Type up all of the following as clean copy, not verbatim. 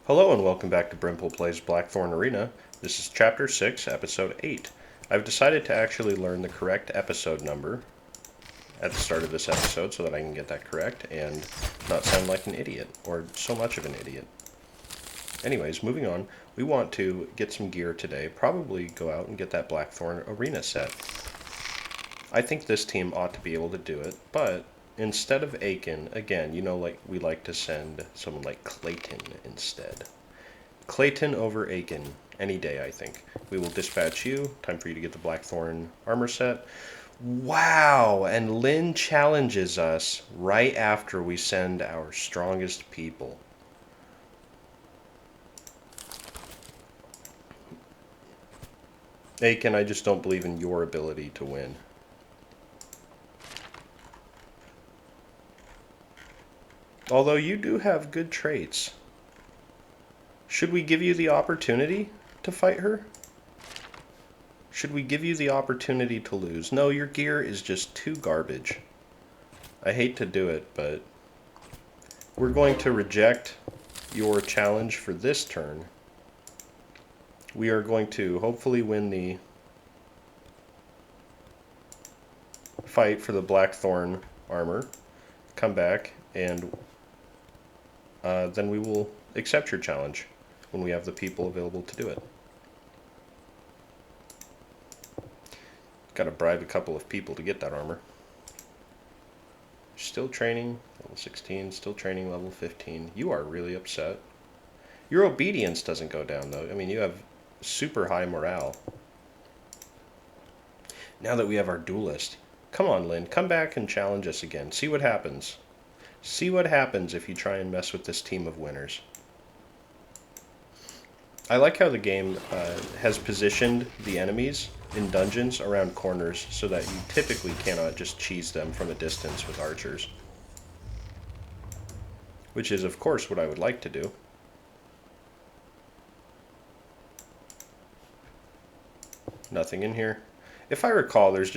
Hello and welcome back to Brimple Plays Blackthorn Arena. This is Chapter 6, Episode 8. I've decided to actually learn the correct episode number at the start of this episode so that I can get that correct and not sound like an idiot, or so much of an idiot. Anyways, moving on, we want to get some gear today, probably go out and get that Blackthorn Arena set. I think this team ought to be able to do it, but instead of Aiken, again, like we like to send someone like Clayton instead. Clayton over Aiken, any day, I think. We will dispatch you. Time for you to get the Blackthorn armor set. Wow! And Lynn challenges us right after we send our strongest people. Aiken, I just don't believe in your ability to win. Although you do have good traits. Should we give you the opportunity to fight her? Should we give you the opportunity to lose? No, your gear is just too garbage. I hate to do it, but we're going to reject your challenge for this turn. We are going to hopefully win the fight for the Blackthorn armor, come back, and then we will accept your challenge when we have the people available to do it. Got to bribe a couple of people to get that armor. Still training, level 16, still training, level 15. You are really upset. Your obedience doesn't go down, though. I mean, you have super high morale. Now that we have our duelist. Come on, Lynn, come back and challenge us again. See what happens. See what happens if you try and mess with this team of winners. I like how the game has positioned the enemies in dungeons around corners so that you typically cannot just cheese them from a distance with archers. Which is, of course, what I would like to do. Nothing in here. If I recall, there's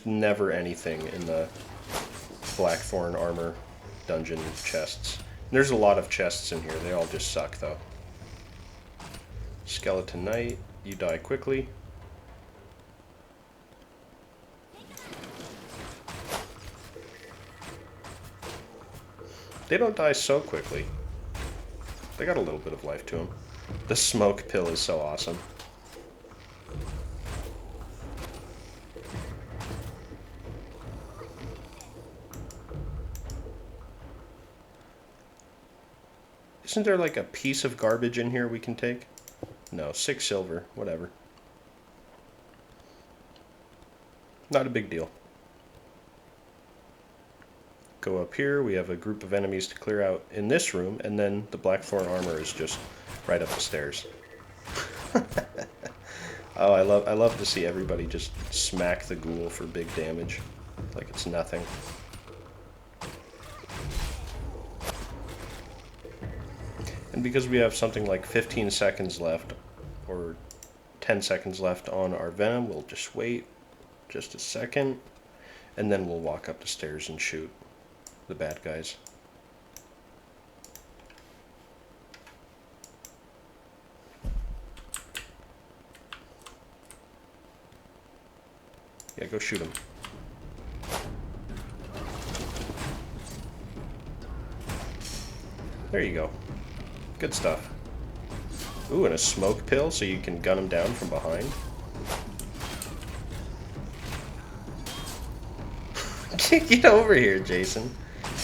never anything in the Blackthorn armor dungeon chests. There's a lot of chests in here. They all just suck, though. Skeleton Knight, you die quickly. They don't die so quickly. They got a little bit of life to them. The smoke pill is so awesome. Isn't there like a piece of garbage in here we can take? No, 6 silver, whatever. Not a big deal. Go up here, we have a group of enemies to clear out in this room, and then the Blackthorn armor is just right up the stairs. Oh, I love to see everybody just smack the ghoul for big damage, like it's nothing. And because we have something like 15 seconds left, or 10 seconds left on our venom, we'll just wait just a second, and then we'll walk up the stairs and shoot the bad guys. Yeah, go shoot him. There you go. Good stuff. Ooh, and a smoke pill so you can gun him down from behind. Get over here, Jason.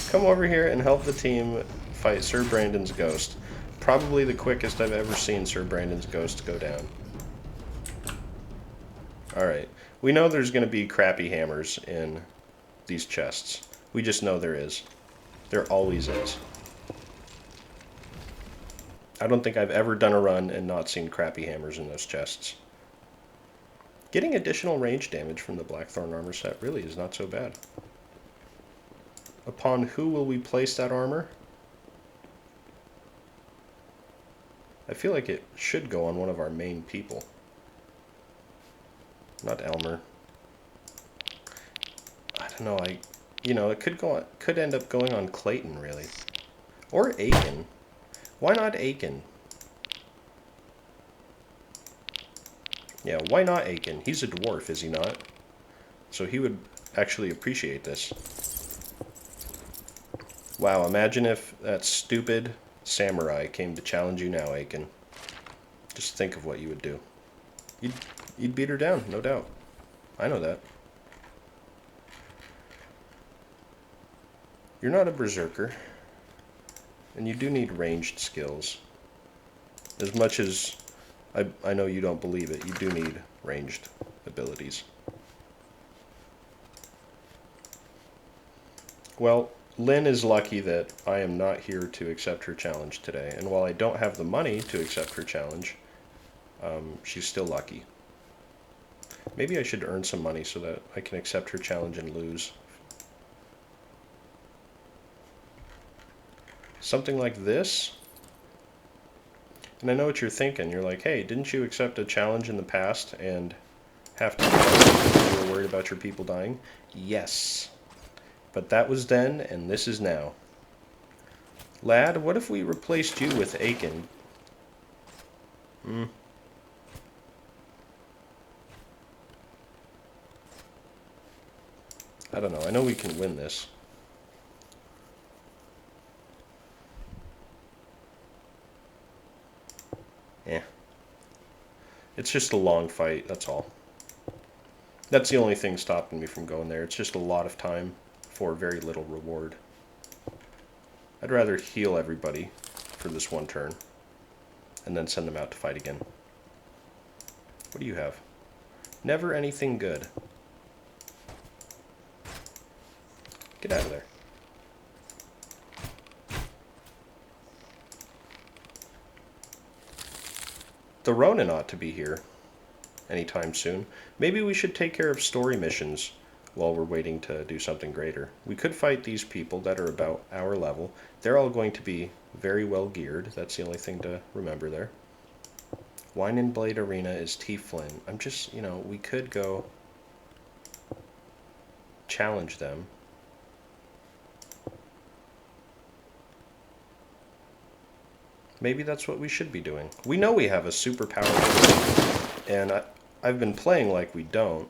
Come over here and help the team fight Sir Brandon's ghost. Probably the quickest I've ever seen Sir Brandon's ghost go down. Alright. We know there's going to be crappy hammers in these chests. We just know there is. There always is. I don't think I've ever done a run and not seen crappy hammers in those chests. Getting additional range damage from the Blackthorn armor set really is not so bad. Upon who will we place that armor? I feel like it should go on one of our main people. Not Elmer. I don't know, it could end up going on Clayton, really. Or Aiken. Why not Aiken? Yeah, why not Aiken? He's a dwarf, is he not? So he would actually appreciate this. Wow, imagine if that stupid samurai came to challenge you now, Aiken. Just think of what you would do. You'd beat her down, no doubt. I know that. You're not a berserker. And you do need ranged skills. As much as I know you don't believe it, you do need ranged abilities. Well, Lynn is lucky that I am not here to accept her challenge today. And while I don't have the money to accept her challenge, she's still lucky. Maybe I should earn some money so that I can accept her challenge and lose. Something like this. And I know what you're thinking. You're like, hey, didn't you accept a challenge in the past and have to because you were worried about your people dying? Yes. But that was then, and this is now. Lad, what if we replaced you with Aiken? I don't know. I know we can win this. Yeah. It's just a long fight, that's all. That's the only thing stopping me from going there. It's just a lot of time for very little reward. I'd rather heal everybody for this one turn and then send them out to fight again. What do you have? Never anything good. Get out of there. The Ronin ought to be here anytime soon. Maybe we should take care of story missions while we're waiting to do something greater. We could fight these people that are about our level. They're all going to be very well geared. That's the only thing to remember there. Wine and Blade Arena is Tieflin. I'm just, we could go challenge them. Maybe that's what we should be doing. We know we have a super powerful team, and I've been playing like we don't,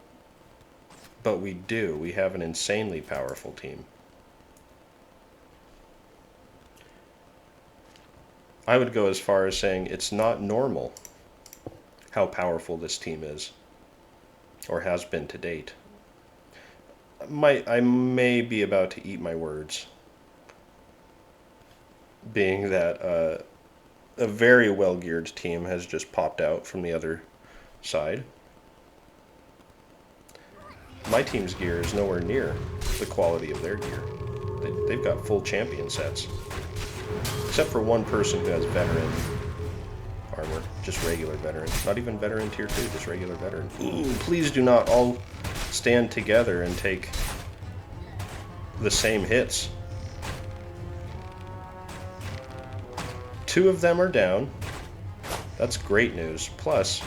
but we do. We have an insanely powerful team. I would go as far as saying it's not normal how powerful this team is, or has been to date. I may be about to eat my words, being that a very well-geared team has just popped out from the other side. My team's gear is nowhere near the quality of their gear. They've got full champion sets. Except for one person who has veteran armor. Just regular veteran. Not even veteran tier 2, just regular veteran. Ooh, please do not all stand together and take the same hits. 2 of them are down. That's great news. Plus,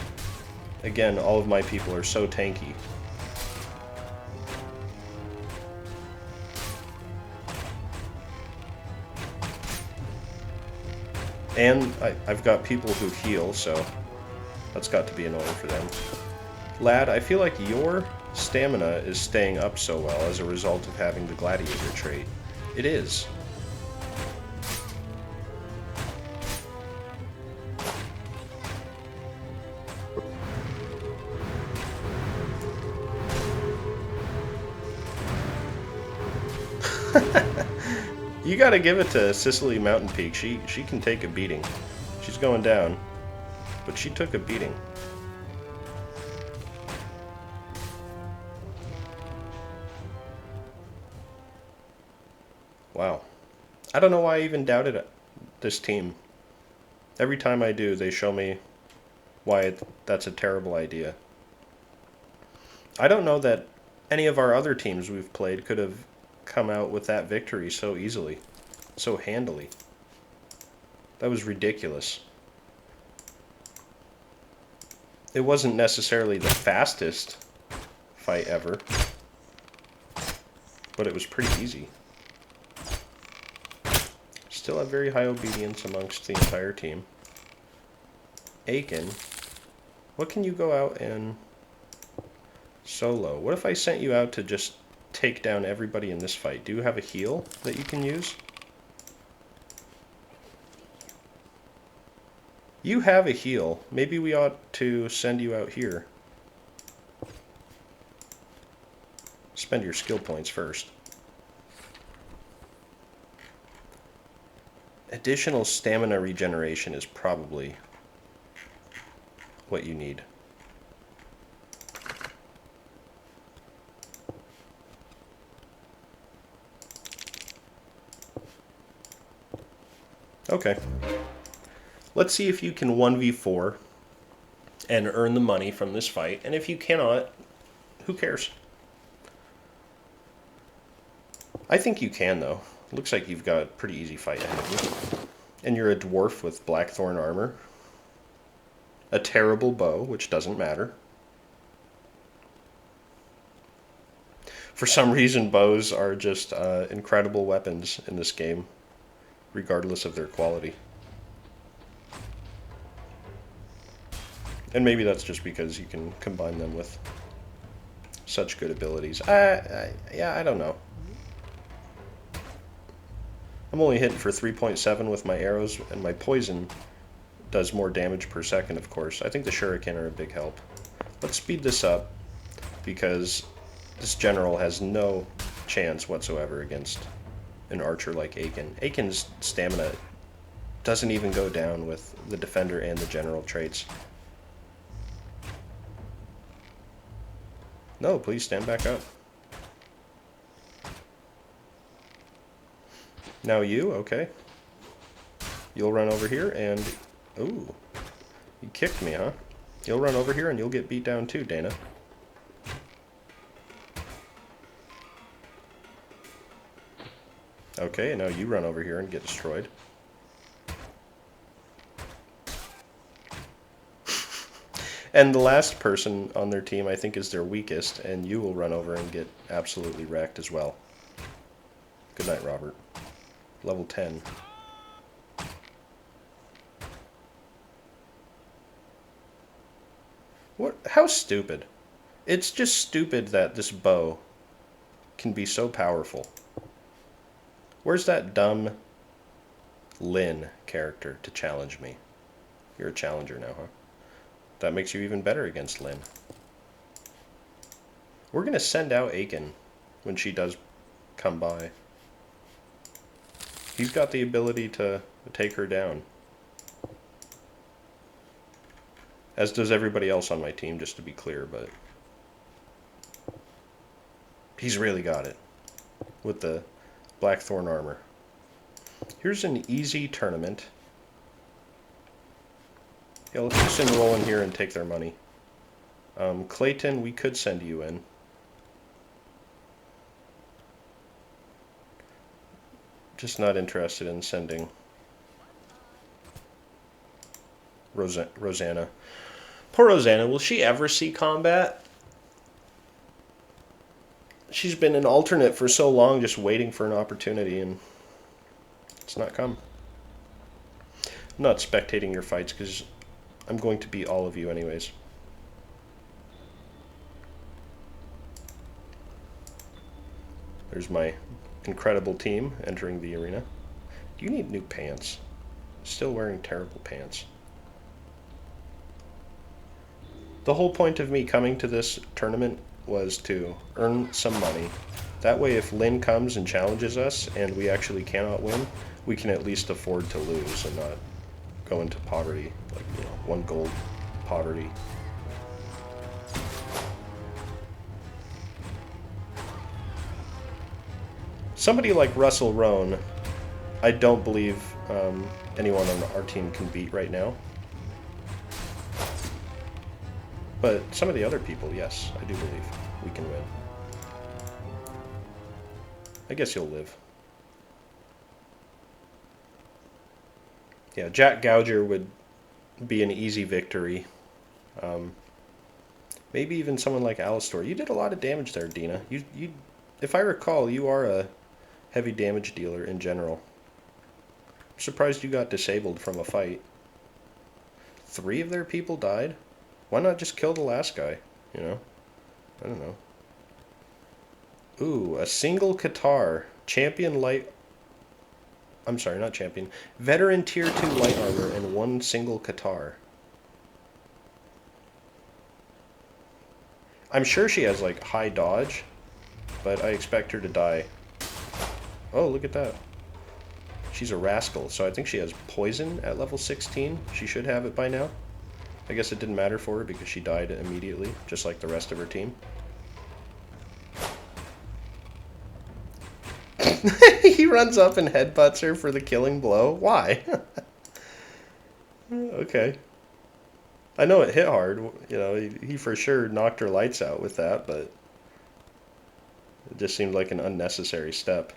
again, all of my people are so tanky. And I've got people who heal, so that's got to be annoying for them. Lad, I feel like your stamina is staying up so well as a result of having the gladiator trait. It is. You gotta give it to Sicily Mountain Peak. She can take a beating. She's going down, but she took a beating. Wow. I don't know why I even doubted this team. Every time I do, they show me why that's a terrible idea. I don't know that any of our other teams we've played could have come out with that victory so easily, so handily. That was ridiculous. It wasn't necessarily the fastest fight ever, but it was pretty easy. Still have very high obedience amongst the entire team. Aiken, what can you go out and solo? What if I sent you out to just take down everybody in this fight? Do you have a heal that you can use? You have a heal. Maybe we ought to send you out here. Spend your skill points first. Additional stamina regeneration is probably what you need. Okay. Let's see if you can 1v4 and earn the money from this fight. And if you cannot, who cares? I think you can, though. Looks like you've got a pretty easy fight ahead of you. And you're a dwarf with Blackthorn armor. A terrible bow, which doesn't matter. For some reason, bows are just incredible weapons in this game, regardless of their quality. And maybe that's just because you can combine them with such good abilities. Yeah, I don't know. I'm only hitting for 3.7 with my arrows, and my poison does more damage per second, of course. I think the shuriken are a big help. Let's speed this up, because this general has no chance whatsoever against an archer like Aiken. Aiken's stamina doesn't even go down with the defender and the general traits. No, please stand back up. Now you, okay. You'll run over here and... Ooh. You kicked me, huh? You'll run over here and you'll get beat down too, Dana. Okay, now you run over here and get destroyed. And the last person on their team, I think, is their weakest, and you will run over and get absolutely wrecked as well. Good night, Robert. Level 10. What? How stupid. It's just stupid that this bow can be so powerful. Where's that dumb Lynn character to challenge me? You're a challenger now, huh? That makes you even better against Lynn. We're going to send out Aiken when she does come by. He's got the ability to take her down. As does everybody else on my team, just to be clear, but... he's really got it. With the Blackthorn armor. Here's an easy tournament. Yeah, let's just enroll in here and take their money. Clayton, we could send you in. Just not interested in sending Rosanna. Poor Rosanna, will she ever see combat? She's been an alternate for so long, just waiting for an opportunity, and it's not come. I'm not spectating your fights, because I'm going to beat all of you anyways. There's my incredible team entering the arena. You need new pants. Still wearing terrible pants. The whole point of me coming to this tournament was to earn some money. That way, if Lynn comes and challenges us and we actually cannot win, we can at least afford to lose and not go into poverty, like, you know, 1 gold poverty. Somebody like Russell Roan, I don't believe anyone on our team can beat right now. But some of the other people, yes, I do believe we can win. I guess you'll live. Yeah, Jack Gouger would be an easy victory. Maybe even someone like Alistor. You did a lot of damage there, Dina. You, if I recall, you are a heavy damage dealer in general. surprised you got disabled from a fight. 3 of their people died? Why not just kill the last guy? You know? I don't know. Ooh, a single Qatar. Champion light... I'm sorry, not champion. Veteran tier 2 light armor and 1 single Qatar. I'm sure she has, like, high dodge, but I expect her to die. Oh, look at that. She's a rascal, so I think she has poison at level 16. She should have it by now. I guess it didn't matter for her because she died immediately, just like the rest of her team. He runs up and headbutts her for the killing blow. Why? Okay. I know it hit hard. You know, he for sure knocked her lights out with that, but it just seemed like an unnecessary step.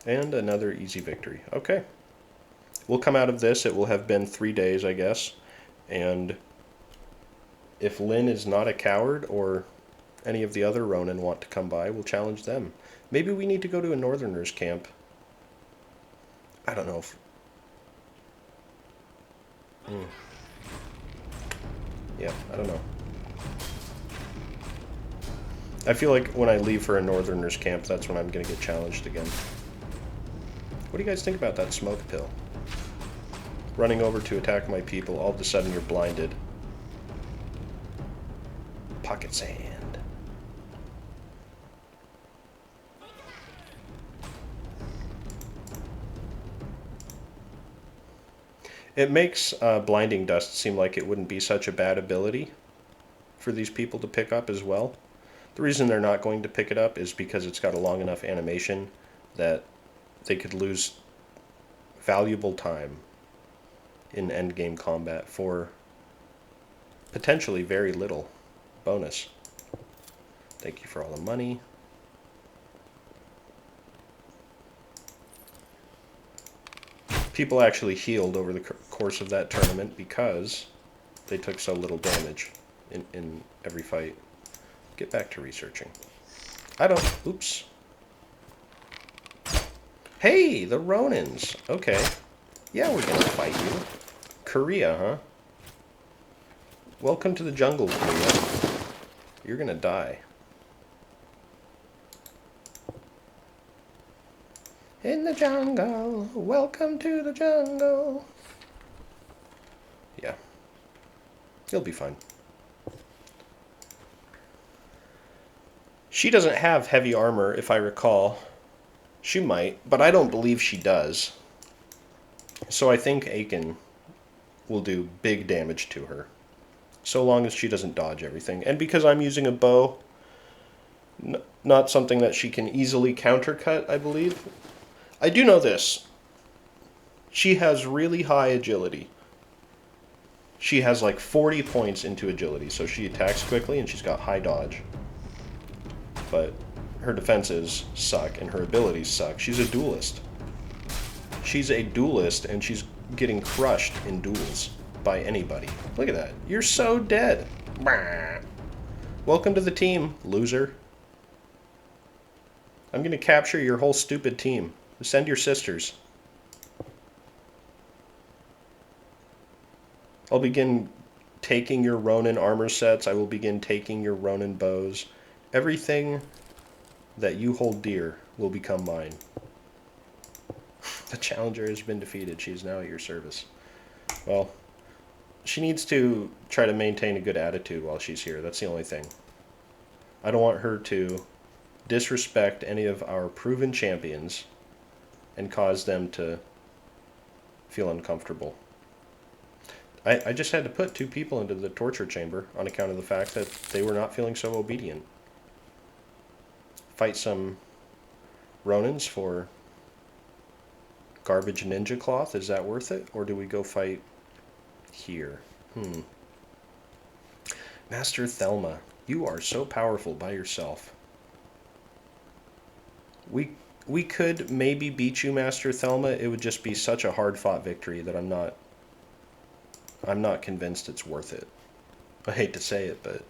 And another easy victory. Okay. We'll come out of this. It will have been 3 days, I guess. And if Lynn is not a coward or any of the other Ronin want to come by, we'll challenge them. Maybe we need to go to a Northerners camp. I don't know if... Yeah, I don't know. I feel like when I leave for a Northerners camp, that's when I'm going to get challenged again. What do you guys think about that smoke pill? Running over to attack my people, all of a sudden you're blinded. Pocket sand. It makes blinding dust seem like it wouldn't be such a bad ability for these people to pick up as well. The reason they're not going to pick it up is because it's got a long enough animation that they could lose valuable time in endgame combat for potentially very little bonus. Thank you for all the money. People actually healed over the course of that tournament because they took so little damage in every fight. Get back to researching. Oops. Hey, the Ronins. Okay. Yeah, we're gonna fight you. Korea, huh? Welcome to the jungle, Korea. You're gonna die. In the jungle, welcome to the jungle. Yeah. You'll be fine. She doesn't have heavy armor, if I recall. She might, but I don't believe she does. So I think Aiken will do big damage to her. So long as she doesn't dodge everything. And because I'm using a bow, not something that she can easily countercut, I believe. I do know this. She has really high agility. She has like 40 points into agility, so she attacks quickly and she's got high dodge. But her defenses suck and her abilities suck. She's a duelist. She's a duelist and she's getting crushed in duels by anybody. Look at that. You're so dead. Welcome to the team, loser. I'm going to capture your whole stupid team. Send your sisters. I'll begin taking your Ronin armor sets. I will begin taking your Ronin bows. Everything that you hold dear will become mine. The challenger has been defeated. She is now at your service. Well, she needs to try to maintain a good attitude while she's here. That's the only thing. I don't want her to disrespect any of our proven champions and cause them to feel uncomfortable. I just had to put 2 people into the torture chamber on account of the fact that they were not feeling so obedient. Fight some Ronins for garbage ninja cloth. Is that worth it? Or do we go fight here? Master Thelma, you are so powerful by yourself. We could maybe beat you, Master Thelma. It would just be such a hard-fought victory that I'm not convinced it's worth it. I hate to say it, but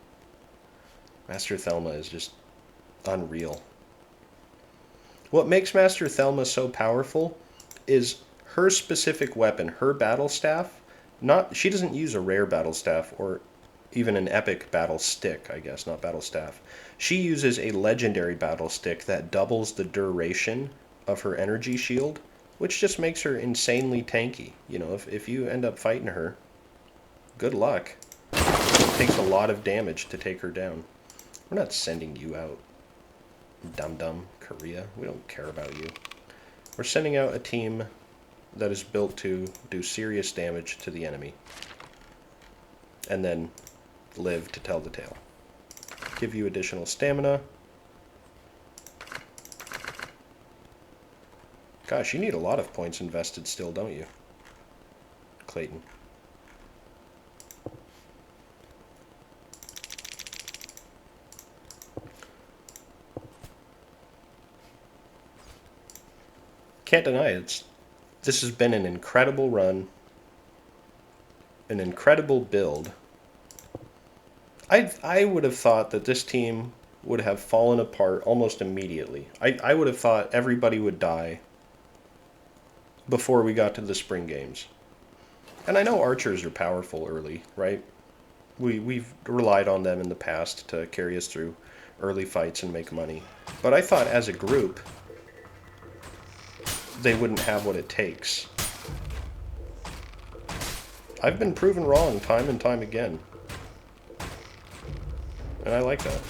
Master Thelma is just unreal. What makes Master Thelma so powerful is her specific weapon, her battle staff. Not she doesn't use a rare battle staff or even an epic battle stick, I guess, not battle staff. She uses a legendary battle stick that doubles the duration of her energy shield, which just makes her insanely tanky. You know, if you end up fighting her, good luck. It takes a lot of damage to take her down. We're not sending you out, dum-dum, Korea. We don't care about you. We're sending out a team that is built to do serious damage to the enemy. And then live to tell the tale. Give you additional stamina. Gosh, you need a lot of points invested still, don't you, Clayton? Can't deny it. This has been an incredible run, an incredible build. I would have thought that this team would have fallen apart almost immediately. I would have thought everybody would die before we got to the spring games. And I know archers are powerful early, right? We've relied on them in the past to carry us through early fights and make money. But I thought as a group, they wouldn't have what it takes. I've been proven wrong time and time again. And I like that.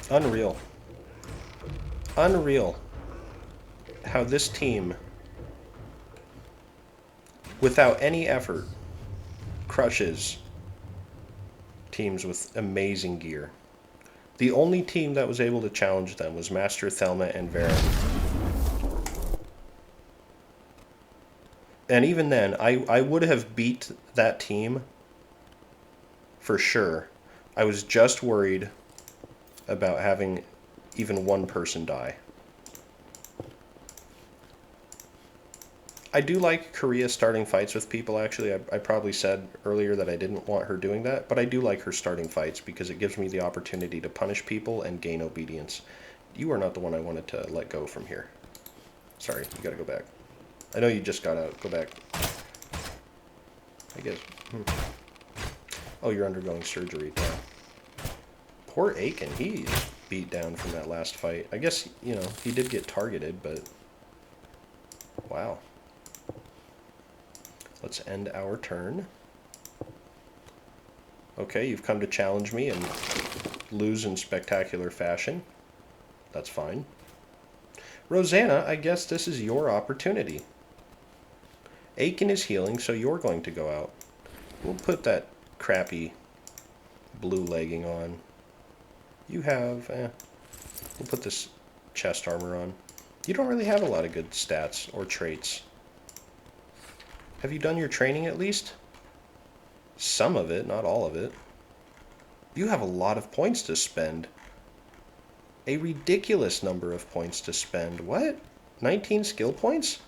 Unreal. Unreal how this team, without any effort, crushes teams with amazing gear. The only team that was able to challenge them was Master Thelma and Vera. And even then, I would have beat that team for sure. I was just worried about having even one person die. I do like Korea starting fights with people, actually. I probably said earlier that I didn't want her doing that, but I do like her starting fights because it gives me the opportunity to punish people and gain obedience. You are not the one I wanted to let go from here. Sorry, you gotta go back. I know you just got out. Go back. I guess. Oh, you're undergoing surgery now. Poor Aiken. He's beat down from that last fight. I guess, you know, he did get targeted, but... Wow. Let's end our turn. Okay, you've come to challenge me and lose in spectacular fashion. That's fine. Rosanna, I guess this is your opportunity. Aiken is healing, so you're going to go out. We'll put that crappy blue legging on. You have... we'll put this chest armor on. You don't really have a lot of good stats or traits. Have you done your training at least? Some of it, not all of it. You have a lot of points to spend. A ridiculous number of points to spend. What? 19 skill points?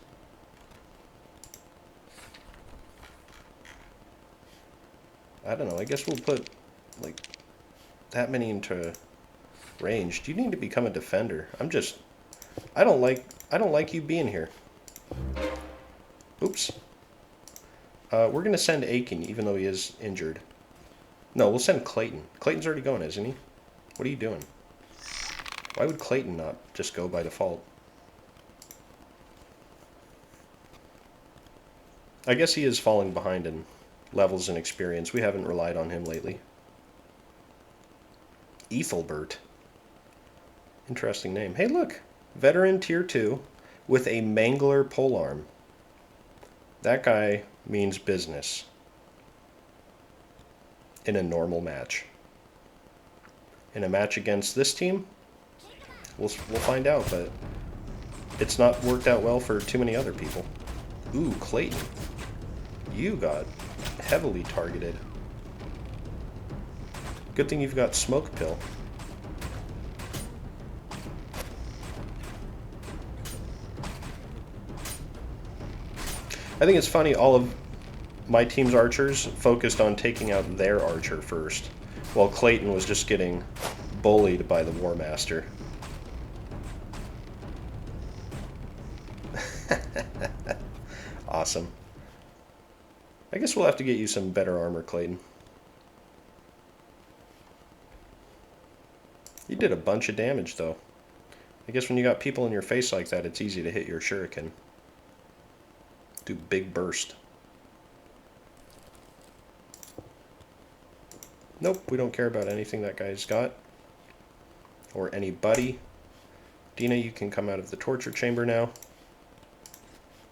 I don't know. I guess we'll put, like, that many into ranged. You need to become a defender. I don't like you being here. Oops. We're going to send Aiken, even though he is injured. No, we'll send Clayton. Clayton's already going, isn't he? What are you doing? Why would Clayton not just go by default? I guess he is falling behind in levels and experience. We haven't relied on him lately. Ethelbert. Interesting name. Hey, look. Veteran Tier 2 with a Mangler polearm. That guy means business in a normal match. In a match against this team, we'll find out, but it's not worked out well for too many other people. Ooh, Clayton. You got heavily targeted. Good thing you've got Smoke Pill. I think it's funny, all of my team's archers focused on taking out their archer first, while Clayton was just getting bullied by the War Master. Awesome. I guess we'll have to get you some better armor, Clayton. You did a bunch of damage, though. I guess when you got people in your face like that, it's easy to hit your shuriken. Do big burst. Nope, we don't care about anything that guy's got. Or anybody. Dina, you can come out of the torture chamber now.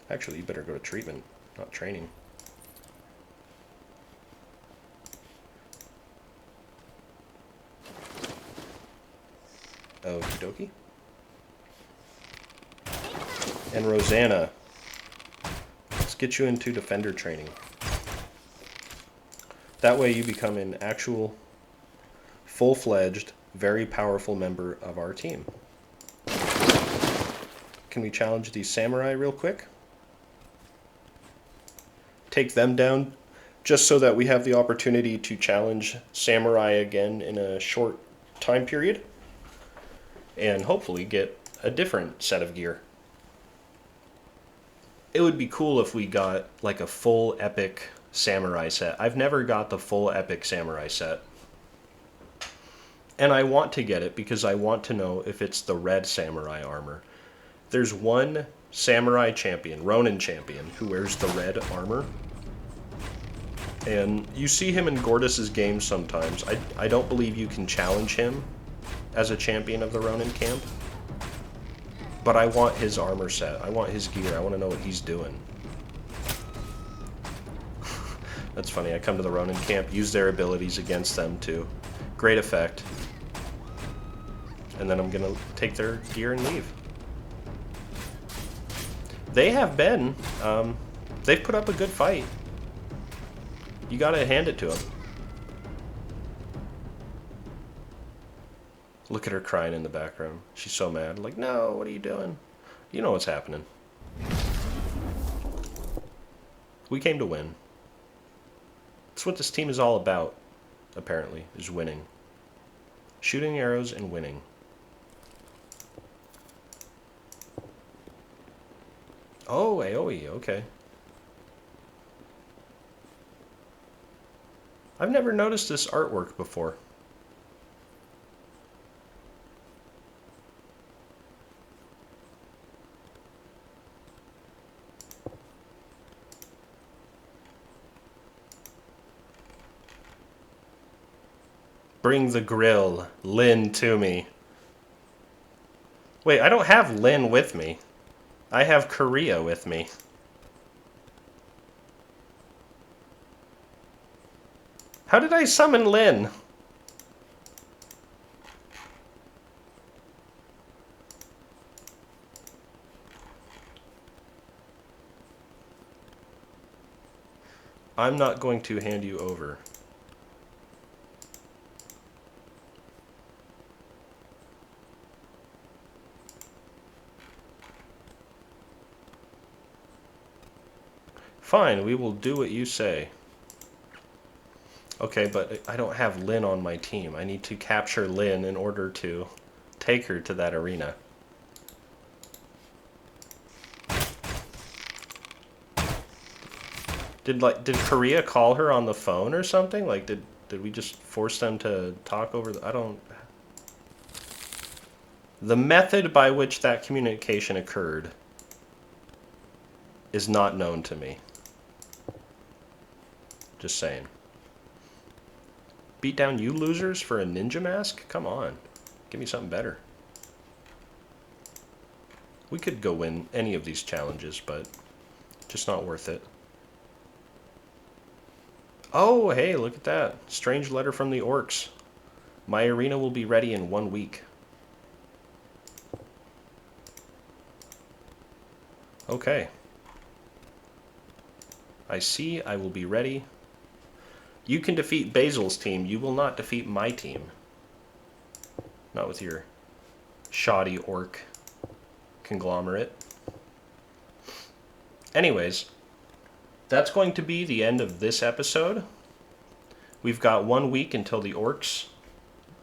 Actually, you better go to treatment, not training. Okie dokie. And Rosanna, let's get you into defender training. That way you become an actual, full-fledged, very powerful member of our team. Can we challenge these samurai real quick? Take them down just so that we have the opportunity to challenge samurai again in a short time period. And hopefully get a different set of gear. It would be cool if we got like a full epic samurai set. I've never got the full epic samurai set. And I want to get it because I want to know if it's the red samurai armor. There's one samurai champion, Ronin champion, who wears the red armor. And you see him in Gordus's games sometimes. I don't believe you can challenge him as a champion of the Ronin camp. But I want his armor set. I want his gear. I want to know what he's doing. That's funny. I come to the Ronin camp, use their abilities against them too. Great effect. And then I'm going to take their gear and leave. They have been. They've put up a good fight. You got to hand it to them. Look at her crying in the background. She's so mad. Like, no, what are you doing? You know what's happening. We came to win. That's what this team is all about, apparently, is winning. Shooting arrows and winning. Oh, AoE, okay. I've never noticed this artwork before. Bring the grill, Lynn, to me. Wait, I don't have Lynn with me. I have Korea with me. How did I summon Lynn? I'm not going to hand you over. Fine, we will do what you say. Okay, but I don't have Lynn on my team. I need to capture Lynn in order to take her to that arena. Did Korea call her on the phone or something? Like, did we just force them to talk over I don't... The method by which that communication occurred is not known to me. Just saying. Beat down you losers for a ninja mask? Come on. Give me something better. We could go win any of these challenges, but just not worth it. Oh, hey, look at that. Strange letter from the orcs. My arena will be ready in 1 week. Okay. I see. I will be ready. You can defeat Basil's team. You will not defeat my team. Not with your shoddy orc conglomerate. Anyways, that's going to be the end of this episode. We've got 1 week until the orcs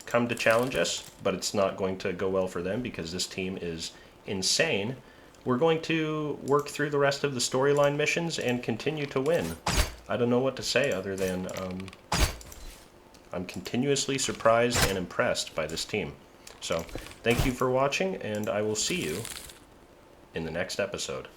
come to challenge us, but it's not going to go well for them because this team is insane. We're going to work through the rest of the storyline missions and continue to win. I don't know what to say other than I'm continuously surprised and impressed by this team. So, thank you for watching, and I will see you in the next episode.